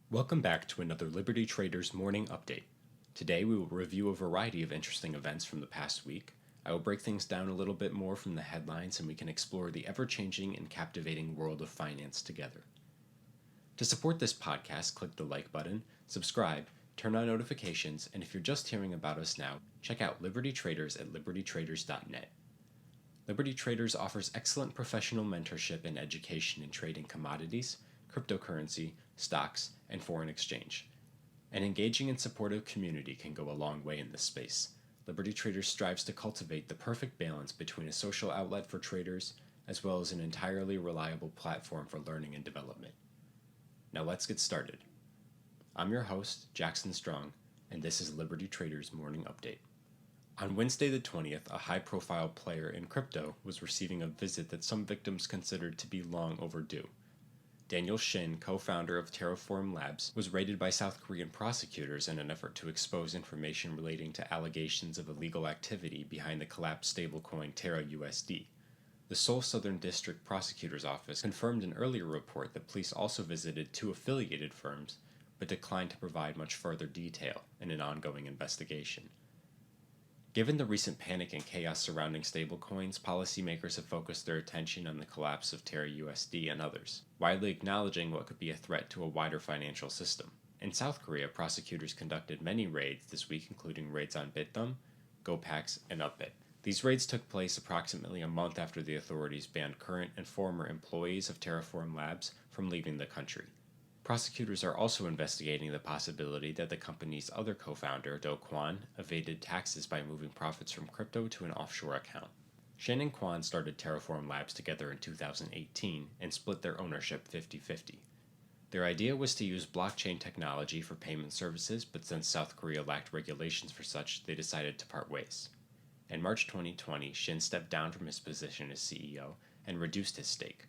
Welcome back to another Liberty Traders Morning Update. Today we will review a variety of interesting events from the past week. I will break things down a little bit more from the headlines and we can explore the ever-changing and captivating world of finance together. To support this podcast, click the like button, subscribe, turn on notifications, and if you're just hearing about us now, check out Liberty Traders at libertytraders.net. Liberty Traders offers excellent professional mentorship and education in trading commodities, cryptocurrency, stocks, and foreign exchange. An engaging and supportive community can go a long way in this space. Liberty Traders strives to cultivate the perfect balance between a social outlet for traders as well as an entirely reliable platform for learning and development. Now let's get started. I'm your host, Jackson Strong, and this is Liberty Traders Morning Update. On Wednesday the 20th, a high-profile player in crypto was receiving a visit that some victims considered to be long overdue. Daniel Shin, co-founder of Terraform Labs, was raided by South Korean prosecutors in an effort to expose information relating to allegations of illegal activity behind the collapsed stablecoin Terra USD. The Seoul Southern District Prosecutor's Office confirmed an earlier report that police also visited two affiliated firms, but declined to provide much further detail in an ongoing investigation. Given the recent panic and chaos surrounding stablecoins, policymakers have focused their attention on the collapse of Terra USD and others, widely acknowledging what could be a threat to a wider financial system. In South Korea, prosecutors conducted many raids this week, including raids on Bithumb, GoPax, and Upbit. These raids took place approximately a month after the authorities banned current and former employees of Terraform Labs from leaving the country. Prosecutors are also investigating the possibility that the company's other co-founder, Do Kwon, evaded taxes by moving profits from crypto to an offshore account. Shin and Kwon started Terraform Labs together in 2018 and split their ownership 50-50. Their idea was to use blockchain technology for payment services, but since South Korea lacked regulations for such, they decided to part ways. In March 2020, Shin stepped down from his position as CEO and reduced his stake,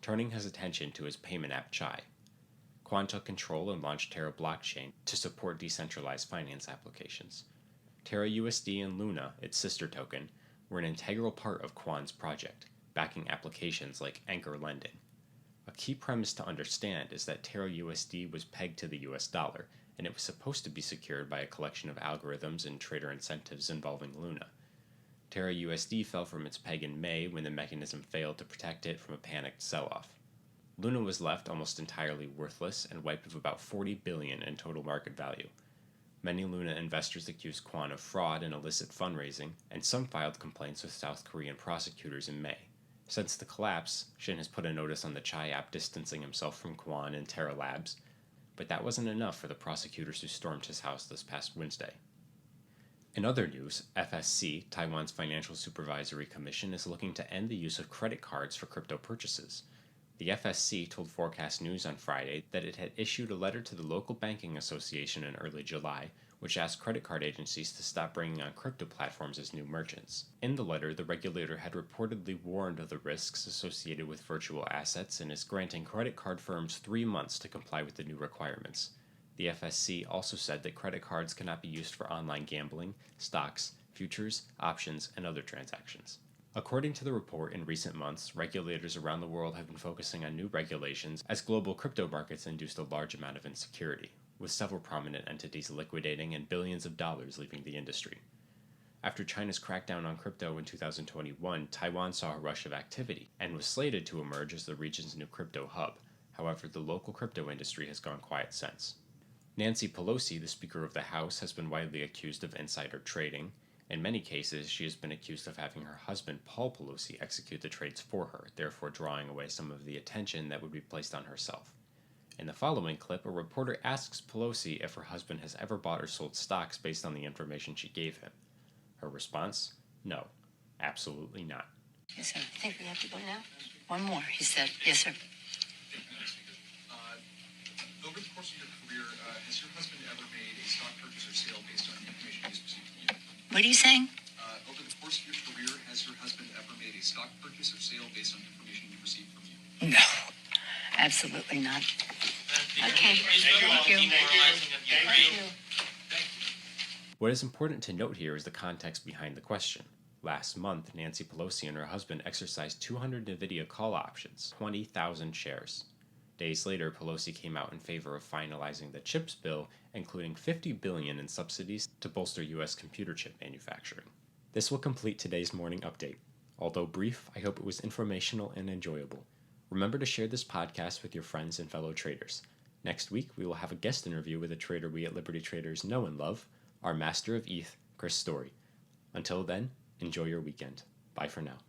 turning his attention to his payment app Chai. Kwon took control and launched Terra Blockchain to support decentralized finance applications. Terra USD and Luna, its sister token, were an integral part of Kwon's project, backing applications like Anchor Lending. A key premise to understand is that Terra USD was pegged to the US dollar, and it was supposed to be secured by a collection of algorithms and trader incentives involving Luna. Terra USD fell from its peg in May when the mechanism failed to protect it from a panicked sell-off. Luna was left almost entirely worthless and wiped of about $40 billion in total market value. Many Luna investors accused Kwon of fraud and illicit fundraising, and some filed complaints with South Korean prosecutors in May. Since the collapse, Shin has put a notice on the Chai app distancing himself from Kwon and Terra Labs, but that wasn't enough for the prosecutors who stormed his house this past Wednesday. In other news, FSC, Taiwan's Financial Supervisory Commission, is looking to end the use of credit cards for crypto purchases. The FSC told Forecast News on Friday that it had issued a letter to the local banking association in early July, which asked credit card agencies to stop bringing on crypto platforms as new merchants. In the letter, the regulator had reportedly warned of the risks associated with virtual assets and is granting credit card firms 3 months to comply with the new requirements. The FSC also said that credit cards cannot be used for online gambling, stocks, futures, options, and other transactions. According to the report, in recent months, regulators around the world have been focusing on new regulations as global crypto markets induced a large amount of insecurity, with several prominent entities liquidating and billions of dollars leaving the industry. After China's crackdown on crypto in 2021, Taiwan saw a rush of activity and was slated to emerge as the region's new crypto hub. However, the local crypto industry has gone quiet since. Nancy Pelosi, the Speaker of the House, has been widely accused of insider trading. In many cases, she has been accused of having her husband, Paul Pelosi, execute the trades for her, therefore drawing away some of the attention that would be placed on herself. In the following clip, a reporter asks Pelosi if her husband has ever bought or sold stocks based on the information she gave him. Her response? No, absolutely not. Yes, sir. I think we have to go now. One more, he said. Yes, sir. Over the course of your career, has your husband ever made a stock purchase or sale based on information he's received from you? What are you saying? Over the course of your career, has your husband ever made a stock purchase or sale based on information he received from you? No, absolutely not. Okay. Thank you. Thank you. What is important to note here is the context behind the question. Last month, Nancy Pelosi and her husband exercised 200 NVIDIA call options, 20,000 shares. Days later, Pelosi came out in favor of finalizing the CHIPS bill, including $50 billion in subsidies to bolster U.S. computer chip manufacturing. This will complete today's morning update. Although brief, I hope it was informational and enjoyable. Remember to share this podcast with your friends and fellow traders. Next week, we will have a guest interview with a trader we at Liberty Traders know and love, our master of ETH, Chris Story. Until then, enjoy your weekend. Bye for now.